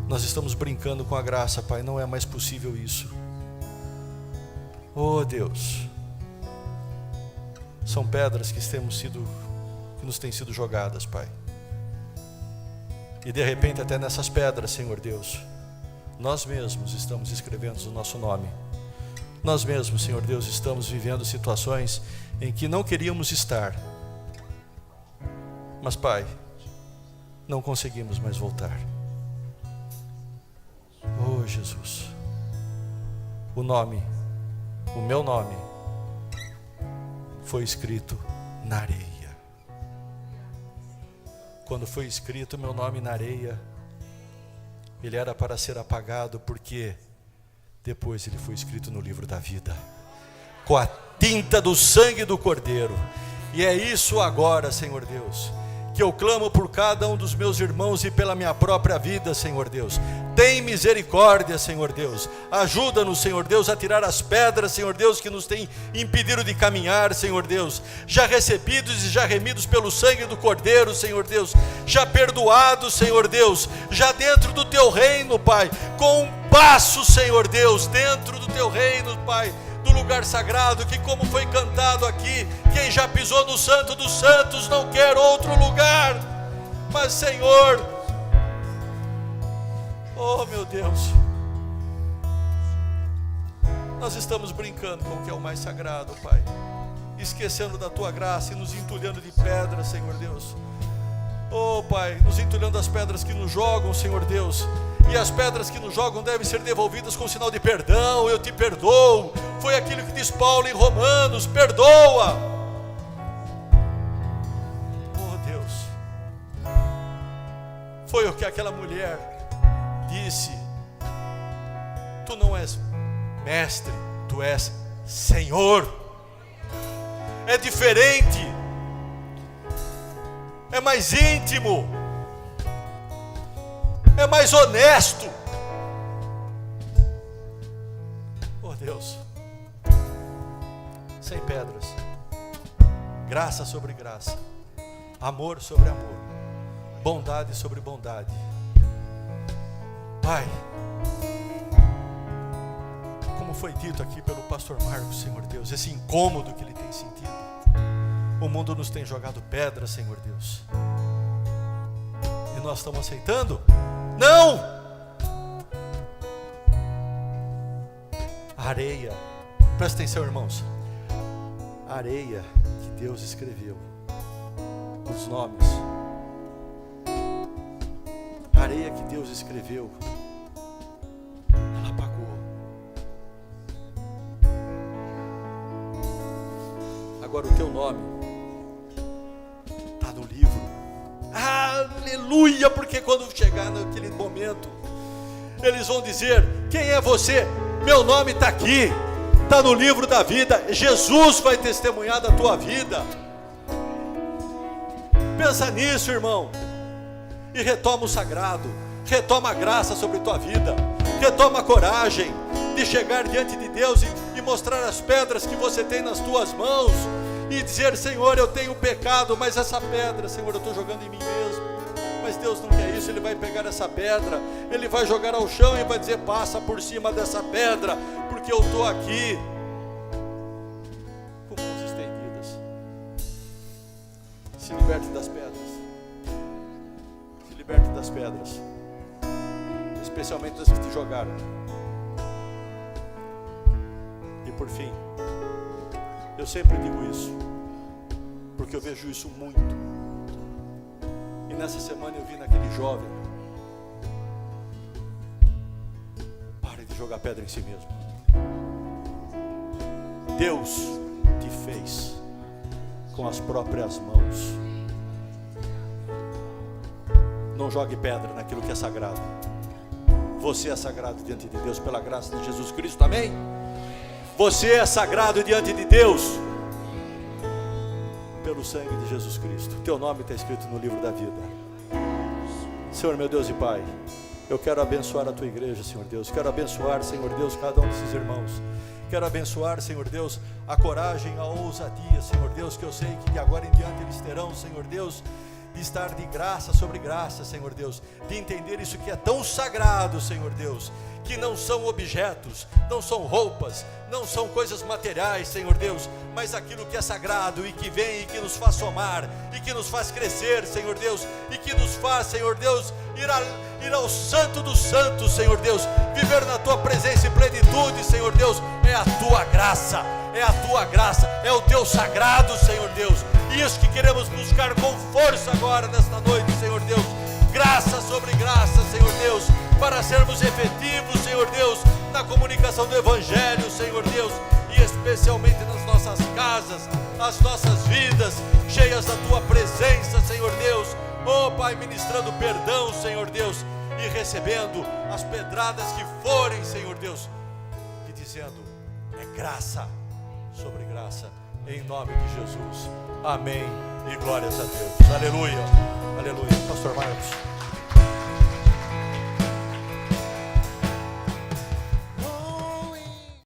S1: Nós estamos brincando com a graça, Pai, não é mais possível isso. Oh Deus, são pedras que nos têm sido jogadas, Pai. E de repente até nessas pedras, Senhor Deus, nós mesmos estamos escrevendo o nosso nome. Nós mesmos, Senhor Deus, estamos vivendo situações em que não queríamos estar. Mas, Pai, não conseguimos mais voltar. Oh, Jesus, o meu nome, foi escrito na areia. Quando foi escrito meu nome na areia, ele era para ser apagado, porque depois ele foi escrito no livro da vida, com a tinta do sangue do Cordeiro. E é isso agora, Senhor Deus, que eu clamo por cada um dos meus irmãos e pela minha própria vida, Senhor Deus. Tem misericórdia, Senhor Deus. Ajuda-nos, Senhor Deus, a tirar as pedras, Senhor Deus, que nos têm impedido de caminhar, Senhor Deus. Já recebidos e já remidos pelo sangue do Cordeiro, Senhor Deus. Já perdoados, Senhor Deus. Já dentro do Teu reino, Pai. Com um passo, Senhor Deus, dentro do Teu reino, Pai. Do lugar sagrado, que como foi cantado aqui, quem já pisou no Santo dos Santos não quer outro lugar. Mas, Senhor, oh meu Deus, nós estamos brincando com o que é o mais sagrado, Pai, esquecendo da Tua graça e nos entulhando de pedras, Senhor Deus. Oh Pai, nos entulhando das pedras que nos jogam, Senhor Deus. E as pedras que nos jogam devem ser devolvidas com sinal de perdão. Eu te perdoo. Foi aquilo que diz Paulo em Romanos: perdoa. Oh Deus, foi o que aquela mulher disse: tu não és mestre, tu és Senhor. É diferente, é mais íntimo, é mais honesto. Oh Deus, sem pedras, graça sobre graça, amor sobre amor, bondade sobre bondade. Pai, como foi dito aqui pelo pastor Marcos, Senhor Deus, esse incômodo que ele tem sentido, o mundo nos tem jogado pedras, Senhor Deus, e nós estamos aceitando? Não! Areia, presta atenção, irmãos, areia que Deus escreveu os nomes, a areia que Deus escreveu, ela apagou. Agora o teu nome está no livro. Aleluia, porque quando chegar naquele momento, eles vão dizer: quem é você? Meu nome está aqui, está no livro da vida. Jesus vai testemunhar da tua vida. Pensa nisso, irmão, e retoma o sagrado, retoma a graça sobre tua vida, retoma a coragem de chegar diante de Deus e mostrar as pedras que você tem nas tuas mãos, e dizer: Senhor, eu tenho pecado, mas essa pedra, Senhor, eu estou jogando em mim mesmo. Mas Deus não quer isso. Ele vai pegar essa pedra, Ele vai jogar ao chão e vai dizer: passa por cima dessa pedra, porque eu estou aqui. Com mãos estendidas. Se liberte das pedras. Se liberte das pedras, especialmente das que te jogaram. E por fim, eu sempre digo isso, porque eu vejo isso muito. E nessa semana eu vi naquele jovem: pare de jogar pedra em si mesmo. Deus te fez com as próprias mãos. Não jogue pedra naquilo que é sagrado. Você é sagrado diante de Deus pela graça de Jesus Cristo, amém? Você é sagrado diante de Deus pelo sangue de Jesus Cristo. Teu nome está escrito no livro da vida. Senhor, meu Deus e Pai, Eu quero abençoar a tua igreja, Senhor Deus. Quero abençoar, Senhor Deus, cada um desses irmãos. Quero abençoar, Senhor Deus, a coragem, a ousadia, Senhor Deus, que eu sei que de agora em diante eles terão, Senhor Deus, de estar de graça sobre graça, Senhor Deus, de entender isso que é tão sagrado, Senhor Deus, que não são objetos, não são roupas, não são coisas materiais, Senhor Deus, mas aquilo que é sagrado e que vem e que nos faz somar, e que nos faz crescer, Senhor Deus, e que nos faz, Senhor Deus, ir ao santo dos santos, Senhor Deus, viver na tua presença e plenitude, Senhor Deus, é a tua graça, é o teu sagrado, Senhor Deus, e isso que queremos buscar com força agora nesta noite, Senhor Deus, graça sobre graça, Senhor Deus, para sermos efetivos, Senhor Deus, na comunicação do Evangelho, Senhor Deus, e especialmente nas nossas casas, as nossas vidas, cheias da tua presença, Senhor Deus, oh Pai, ministrando perdão, Senhor Deus, e recebendo as pedradas que forem, Senhor Deus, e dizendo, é graça sobre graça, em nome de Jesus, amém, e glórias a Deus, aleluia, aleluia. Pastor Marcos.